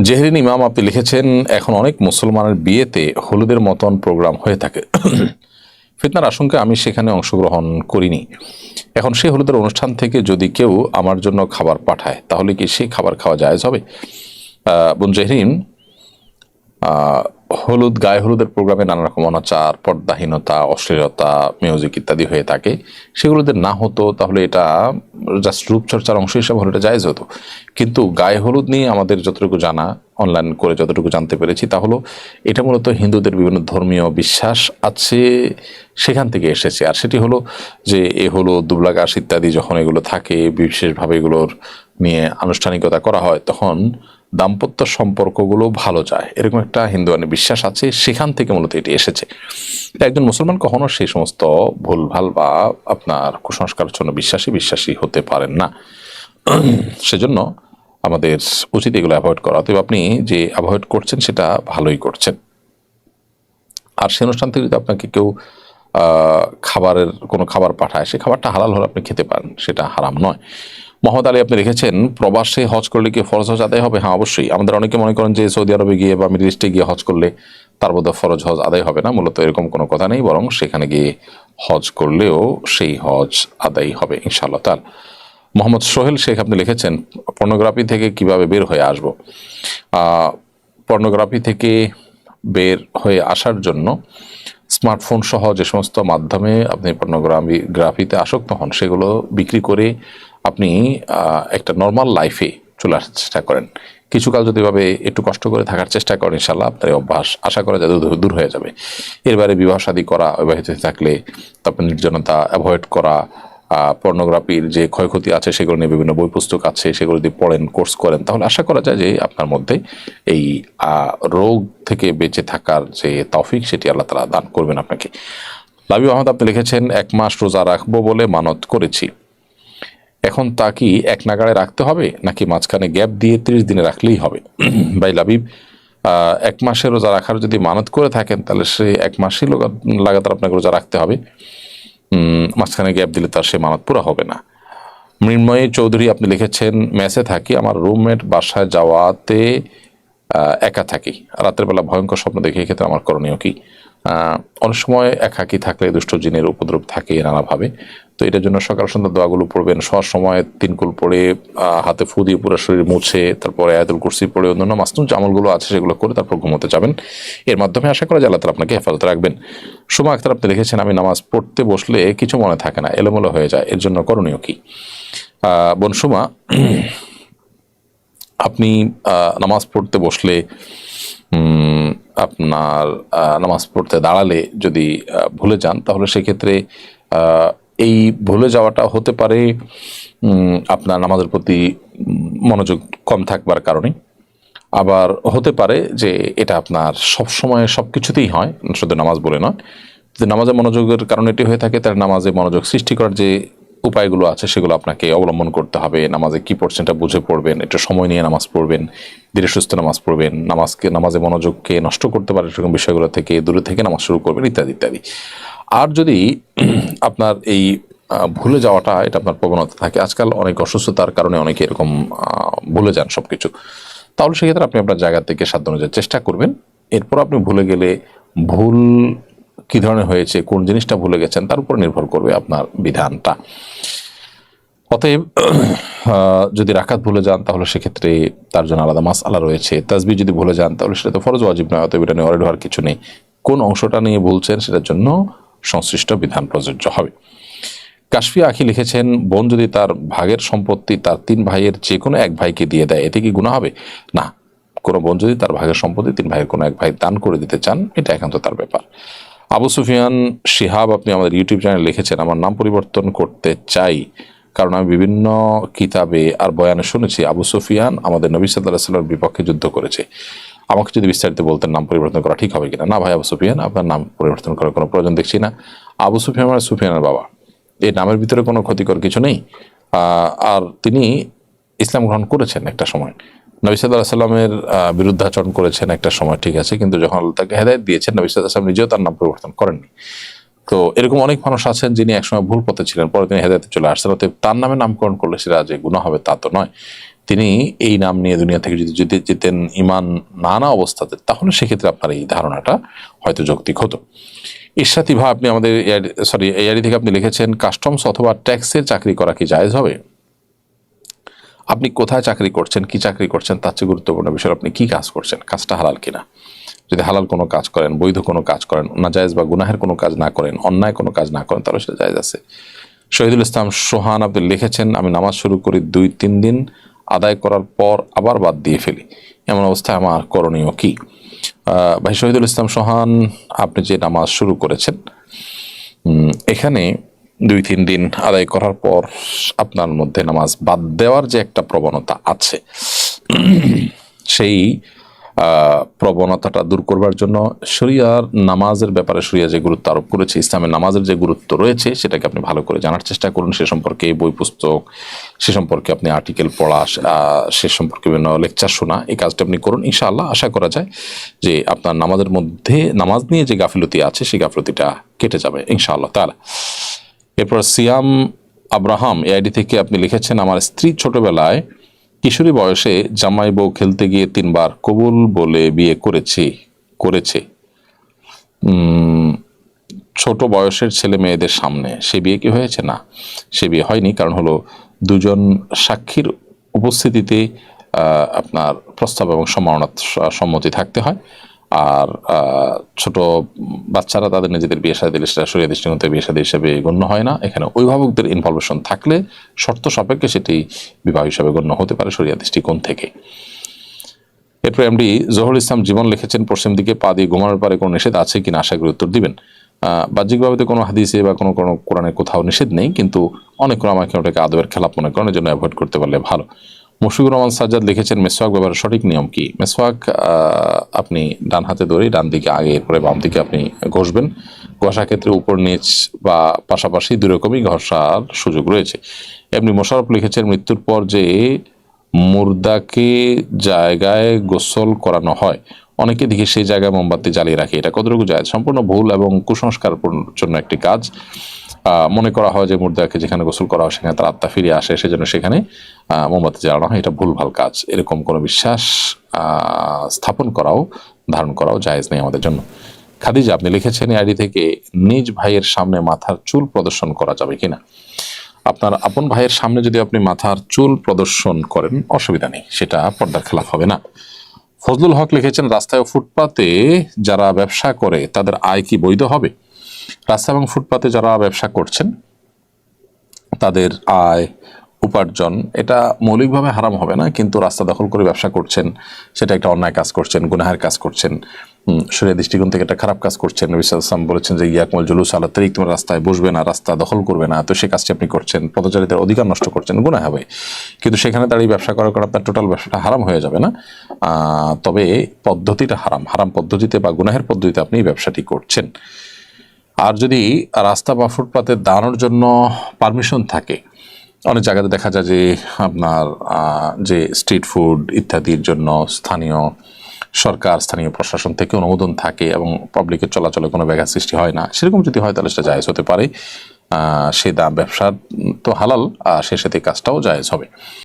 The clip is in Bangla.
জেহরিন ইমাম আপনি লিখেছেন, এখন অনেক মুসলমানের বিয়েতে হলুদের মতন প্রোগ্রাম হয়ে থাকে। ফিতনার আশঙ্কা আমি সেখানে অংশগ্রহণ করিনি। এখন সেই হলুদের অনুষ্ঠান থেকে যদি কেউ আমার জন্য খাবার পাঠায় তাহলে কি সেই খাবার খাওয়া জায়েজ হবে? বোন জেহরিন, হলুদ, গায়ে হলুদের প্রোগ্রামে নানা রকম অনাচার, পর্দাহীনতা, অশ্লীলতা, মিউজিক ইত্যাদি হয়ে থাকে। সেগুলো যদি না হতো তাহলে এটা জাস্ট রূপচর্চার অংশ হিসাবে হলে এটা জায়েজ হতো। কিন্তু গায়ে হলুদ নিয়ে আমাদের যতটুকু জানা, অনলাইন করে যতটুকু জানতে পেরেছি, তা হলো এটা মূলত হিন্দুদের বিভিন্ন ধর্মীয় বিশ্বাস আছে, সেখান থেকে এসেছে। আর সেটি হলো যে এ হলো দুবলাগাস ইত্যাদি যখন এগুলো থাকে, বিশেষভাবে এগুলোর নিয়ে আনুষ্ঠানিকতা করা হয়, তখন দাম্পত্য সম্পর্কগুলো ভালো যায়, এরকম একটা হিন্দুয়ানি বিশ্বাস আছে, সেখান থেকে মূলত এটি এসেছে। একজন মুসলমান কখনো সেই সমস্ত ভুলভাল বা আপনার কুসংস্কারাচ্ছন্ন বিশ্বাসী হতে পারেন না। সেজন্য আমাদের উচিত এগুলো অ্যাভয়েড করা। তবে আপনি যে অ্যাভয়েড করছেন সেটা ভালোই করছেন। আর সে অনুষ্ঠান থেকে যদি আপনাকে কেউ খাবারের কোনো খাবার পাঠায়, সে খাবারটা হালাল হলে আপনি খেতে পারেন, সেটা হারাম নয়। মোহাম্মদ আলী আপনি লিখেছেন, প্রবাসে হজ করলে কি ফরজ হজ আদায় হবে? হ্যাঁ, অবশ্যই। আমাদের অনেকে মনে করেন যে সৌদি আরবে গিয়ে বা মিডল ইস্টে গিয়ে হজ করলে তার মধ্যে ফরজ হজ আদায় হবে না। মূলত এরকম কোনো কথা নেই, বরং সেখানে গিয়ে হজ করলেও সেই হজ আদায় হবে ইনশাআল্লাহ তাআলা। মোহাম্মদ সোহেল শেখ আপনি লিখেছেন, পর্নোগ্রাফি থেকে কিভাবে বের হয়ে আসব? পর্নোগ্রাফি থেকে বের হয়ে আসার জন্য স্মার্টফোন সহ যে সমস্ত মাধ্যমে আপনি পর্নোগ্রাফিতে আসক্ত হন সেগুলো বিক্রি করে আপনি একটা নর্মাল লাইফে চলে আসার চেষ্টা করেন। কিছুকাল যদি এভাবে একটু কষ্ট করে থাকার চেষ্টা করেন, ইনশাল্লাহ আপনার এই অভ্যাস আশা করা যায় দূর হয়ে যাবে। এর বাইরে বিবাহ শাদী করা, বিবাহিত থাকলে তারপর নির্জনতা অ্যাভয়েড করা, পর্নোগ্রাফির যে ক্ষয়ক্ষতি আছে সেগুলো নিয়ে বিভিন্ন বই পুস্তক আছে, সেগুলো যদি পড়েন, কোর্স করেন, তাহলে আশা করা যায় যে আপনার মধ্যে এই রোগ থেকে বেঁচে থাকার যে তৌফিক সেটি আল্লাহ তাআলা দান করবেন আপনাকে। লাবিব আহমদ আপনি লিখেছেন, 1 মাস রোজা রাখবো বলে মানত করেছি, এখন তা কি এক নাগাড়ে রাখতে হবে নাকি মাঝখানে গ্যাপ দিয়ে 30 দিনে রাখলেই হবে? ভাই লাবিব, 1 মাসের রোজা রাখার যদি মানত করে থাকেন তাহলে সে 1 মাসই লাগাতার আপনাকে রোজা রাখতে হবে। মাঝখানে গ্যাপ দিলে তার সে মানত পুরা হবে না। মৃন্ময়ী চৌধুরী আপনি লিখেছেন, মেসে থাকি, আমার রুমমেট বাসায় যাওয়াতে একা থাকি, রাতের বেলা ভয়ঙ্কর স্বপ্ন দেখি, এক্ষেত্রে আমার করণীয় কি? অনেক সময় একাকী থাকলে দুষ্ট জিনের উপদ্রব থাকে নানাভাবে, তো এটার জন্য সকাল সন্ধ্যা দোয়াগুলো পড়বেন, শোয়ার সময় 3 কুল পড়ে হাতে ফু দিয়ে পুরো শরীর মুছে, তারপরে আয়াতুল কুরসি পড়ে অন্যান্য মাসনুন আমলগুলো আছে সেগুলো করে তারপর ঘুমোতে যাবেন। এর মাধ্যমে আশা করা যায় আল্লাহ তাআলা আপনাকে হেফাজতে রাখবেন। সুমা আক্তার আপনি লিখেছেন, আমি নামাজ পড়তে বসলে কিছু মনে থাকে না, এলোমেলো হয়ে যায়, এর জন্য করণীয় কি? বোন সুমা, আপনি নামাজ পড়তে বসলে আপনার নামাজ পড়তে দাঁড়ালে যদি ভুলে যান, তাহলে সেক্ষেত্রে এই ভুলে যাওয়াটা হতে পারে আপনার নামাজের প্রতি মনোযোগ কম থাকবার কারণে, আবার হতে পারে যে এটা আপনার সব সময় সব কিছুতেই হয়, শুধু নামাজ বলে নয়। যদি নামাজে মনোযোগের কারণে এটি হয়ে থাকে, তাহলে নামাজে মনোযোগ সৃষ্টি করার যে উপায়গুলো আছে সেগুলো আপনাকে অবলম্বন করতে হবে। নামাজে কি পড়ছেন এটা বুঝে পড়বেন, একটু সময় নিয়ে নামাজ পড়বেন, ধীরে সুস্থ নামাজ পড়বেন, নামাজে মনোযোগকে নষ্ট করতে পারে সেরকম বিষয়গুলো থেকে দূরে থেকে নামাজ শুরু করবেন, ইত্যাদি ইত্যাদি। আর যদি আপনার এই ভুলে যাওয়াটা এটা আপনার প্রবণতা থাকে, আজকাল অনেক অসুস্থতার কারণে অনেকে এরকম ভুলে যান সবকিছু, তাহলে সেক্ষেত্রে আপনি আপনার জায়গা থেকে সাধ্য অনুযায়ী চেষ্টা করবেন। এরপর আপনি ভুলে গেলে ভুল কি ধরনের হয়েছে, কোন জিনিসটা ভুলে গেছেন, তার উপর নির্ভর করবে আপনার বিধানটা। অতএব যদি রাকাত ভুলে যান তাহলে সেক্ষেত্রে তার জন্য আলাদা মাসআলা রয়েছে। তাসবিহ যদি ভুলে যান তাহলে সেটা তো ফরজ ওয়াজিব নয়, অতএব এটা নিয়ে ওয়ারিড হওয়ার কিছু নেই। কোন অংশটা নিয়ে বলছেন সেটার জন্য সংশ্লিষ্ট বিধান প্রযোজ্য হবে। কাশফি আখি লিখেছেন, বোন যদি তার ভাগের সম্পত্তি তার 3 ভাইয়ের যে কোনো এক ভাইকে দিয়ে দেয়, এতে কি গুনাহ হবে? না, কোনো বোন যদি তার ভাগের সম্পত্তি 3 ভাইয়ের কোনো এক ভাই দান করে দিতে চান, এটা একান্ত তার ব্যাপার। আবু সুফিয়ান শিহাব আপনি আমাদের ইউটিউব চ্যানেলে লিখেছেন, আমার নাম পরিবর্তন করতে চাই, কারণ আমি বিভিন্ন কিতাবে আর বয়ানে শুনেছি আবু সুফিয়ান আমাদের নবী সাল্লাল্লাহু আলাইহি ওয়াসাল্লামের বিপক্ষে যুদ্ধ করেছে। আমাকে যদি বিস্তারিত বলতেন নাম পরিবর্তন করা ঠিক হবে কিনা? না ভাই আবু সুফিয়ান, আপনার নাম পরিবর্তন করার কোনো প্রয়োজন দেখছি না। আবু সুফিয়ান মানে সুফিয়ানের বাবা, এই নামের ভিতরে কোনো ক্ষতিকর কিছু নেই। আর তিনি ইসলাম গ্রহণ করেছেন একটা সময়, নবী সাল্লাল্লাহু আলাইহি সাল্লামের বিরুদ্ধাচরণ করেছেন একটা সময়, ঠিক আছে, কিন্তু যখন আল্লাহ তাকে হেদায়েত দিয়েছেন, নবী সাল্লাল্লাহু আলাইহি সাল্লাম নিজেও তার নাম পরিবর্তন করেননি। তো এরকম অনেক মানুষ আছেন যিনি একসময় ভুল পথে ছিলেন, পরে তিনি হেদায়েতে চলে আসছেন, অতএব তার নামে নামকরণ করলে সেটা যে গুনাহ হবে তা তো নয়। তিনি এই নাম নিয়ে দুনিয়া থেকে যদি যদি যেতেন ইমান নানা অবস্থাতে, তাহলে সেক্ষেত্রে আপনার এই ধারণাটা হয়তো যৌক্তিক হতো। ঈর্ষাতিভা আপনি আমাদের এআইডি থেকে আপনি লিখেছেন, কাস্টমস অথবা ট্যাক্সের চাকরি করা কি জায়েজ হবে? আপনি কোথায় চাকরি করছেন, কি চাকরি করছেন, তার চেয়ে গুরুত্বপূর্ণ বিষয় আপনি কি কাজ করছেন, কাজটা হালাল কিনা। যদি হালাল কোনো কাজ করেন, বৈধ কোনো কাজ করেন, নাজায়েজ বা গুনাহের কোনো কাজ না করেন, অন্যায় কোনো কাজ না করেন, তাহলে সেটা জায়েজ আছে। শহীদুল ইসলাম সোহান আপনি লিখেছেন, আমি নামাজ শুরু করি 2-3 দিন আদায় করার পর আবার বাদ দিয়ে ফেলি, এমন অবস্থায় আমার করণীয় কি? ভাই শহীদুল ইসলাম সোহান, আপনি যে নামাজ শুরু করেছেন, এখানে 2-3 দিন আদায় করার পর আপনার মধ্যে নামাজ বাদ দেওয়ার যে একটা প্রবণতা আছে, সেই প্রবণতাটা দূর করবার জন্য শরিয়ার নামাজের ব্যাপারে শরিয়া যে গুরুত্ব আরোপ করেছে, ইসলামের নামাজের যে গুরুত্ব রয়েছে, সেটাকে আপনি ভালো করে জানার চেষ্টা করুন। সে সম্পর্কে বই পুস্তক, সে সম্পর্কে আপনি আর্টিকেল পড়া, সে সম্পর্কে বিভিন্ন লেকচার শোনা, এই কাজটা আপনি করুন। ইনশাআল্লাহ আশা করা যায় যে আপনার নামাজের মধ্যে নামাজ নিয়ে যে গাফিলতি আছে, সেই গাফিলতিটা কেটে যাবে ইনশাআল্লাহ তাআলা। এরপর সিয়াম আব্রাহাম এআইডি থেকে আপনি লিখেছেন, আমার স্ত্রী ছোটবেলায় কিশোরী বয়সে জামাই বউ খেলতে গিয়ে 3 বার কবুল বলে বিয়ে করেছে ছোট বয়সের ছেলে মেয়েদের সামনে। সে বিয়ে কি হয়েছে? না, সে বিয়ে হয়নি। কারণ হলো দুজন সাক্ষীর উপস্থিতিতে আপনার প্রস্তাব এবং সম্মতি থাকতে হয়। আর ছোট বাচ্চারা তাদের নিজেদের বিয়ে শাদী দিলে সেটা শরিয়া দৃষ্টিকোণ থেকে বিয়ে শাদী হিসেবে গণ্য হয় না। এখানে অভিভাবকদের ইনভলভেশন থাকলে শর্ত সাপেক্ষে সেটি বিবাহ হিসাবে গণ্য হতে পারে শরিয়া দৃষ্টিকোণ থেকে। এরপর এমডি জহুরুল ইসলাম জীবন লিখেছেন, পশ্চিম দিকে পা দিয়ে ঘুমানোর পারে কোনো নিষেধ আছে কিনা, আশা করি উত্তর দিবেন। বাহ্যিকভাবে তো কোনো হাদিসে বা কোনো কোনো কোরআনে কোথাও নিষেধ নেই, কিন্তু অনেক আমাকে ওটাকে আদবের খেলাপ মনে করেন, এই জন্য অ্যাভয়েড করতে পারলে ভালো। মুশফিকুর রহমান সাজ্জাদ লিখেছেন, মেসওয়াক ব্যবহারের সঠিক নিয়ম কি? মেসওয়াক আপনি ডান হাতে ধরে ডান দিকে আগে, এরপরে বাম দিকে আপনি ঘষবেন। ঘষার ক্ষেত্রে উপর নিচ বা পাশাপাশি দুই রকমই ঘষার সুযোগ রয়েছে। এমনি মোশাররফ লিখেছেন, মৃত্যুর পর যে মুর্দাকে জায়গায় গোসল করানো হয়, অনেকে দেখি সেই জায়গায় মোমবাতি জ্বালিয়ে রাখে, এটা কতটুকু জায়েজ? সম্পূর্ণ ভুল এবং কুসংস্কার জন্য একটি কাজ। মনে করা হয় যে মুর্দাকে যেখানে গোসল করা হয় সেখানে তার আত্মা ফিরে আসে, সেজন্য সেখানে মোমবাতি জ্বালানো হয়, এটা ভুলভাল কাজ। এরকম কোনো বিশ্বাস স্থাপন করাও, ধারণ করাও জায়েজ নেই আমাদের জন্য। খাদিজা আপনি লিখেছেন আইডি থেকে, নিজ ভাইয়ের সামনে মাথার চুল প্রদর্শন করা যাবে কিনা? আপনার আপন ভাইয়ের সামনে যদি আপনি মাথার চুল প্রদর্শন করেন, অসুবিধা নেই, সেটা পর্দার খেলাফ হবে না। ফজলুল হক লিখেছেন, রাস্তায় ও ফুটপাতে যারা ব্যবসা করে তাদের আয় কি বৈধ হবে? রাস্তা এবং ফুটপাতে যারা ব্যবসা করছেন তাদের আয় উপার্জন এটা মৌলিকভাবে হারাম হবে না, কিন্তু রাস্তা দখল করে ব্যবসা করছেন, সেটা একটা অন্যায় কাজ করছেন, গুনাহের কাজ করছেন, শরিয়া দৃষ্টিকোণ থেকে একটা খারাপ কাজ করছেন। নবী সাল্লাল্লাহু আলাইহি ওয়াসাল্লাম বলেছেন যে ইয়াকুমুল জুলুস আলা তারিক, তোমরা রাস্তায় বসবে না, রাস্তা দখল করবে না, তো সেই কাজটি আপনি করছেন, পথচারীদের অধিকার নষ্ট করছেন, গুনাহ হবে। কিন্তু সেখানে দাঁড়িয়ে ব্যবসা করার কারণে আপনার টোটাল ব্যবসাটা হারাম হয়ে যাবে না, তবে পদ্ধতিটা হারাম পদ্ধতিতে বা গুনাহের পদ্ধতিতে আপনি ব্যবসাটি করছেন। আর যদি রাস্তা বা ফুটপাতে দাঁড়ানোর জন্য পারমিশন থাকে, অনেক জায়গাতে দেখা যায় যে আপনার যে স্ট্রিট ফুড ইত্যাদির জন্য স্থানীয় সরকার, স্থানীয় প্রশাসন থেকে অনুমোদন থাকে এবং পাবলিকের চলাচলে কোনো ব্যাঘাত সৃষ্টি হয় না, সেরকম যদি হয় তাহলে সেটা জায়েজ হতে পারে। সে ব্যবসার তো হালাল, সে সাথে কাজটাও জায়েজ হবে।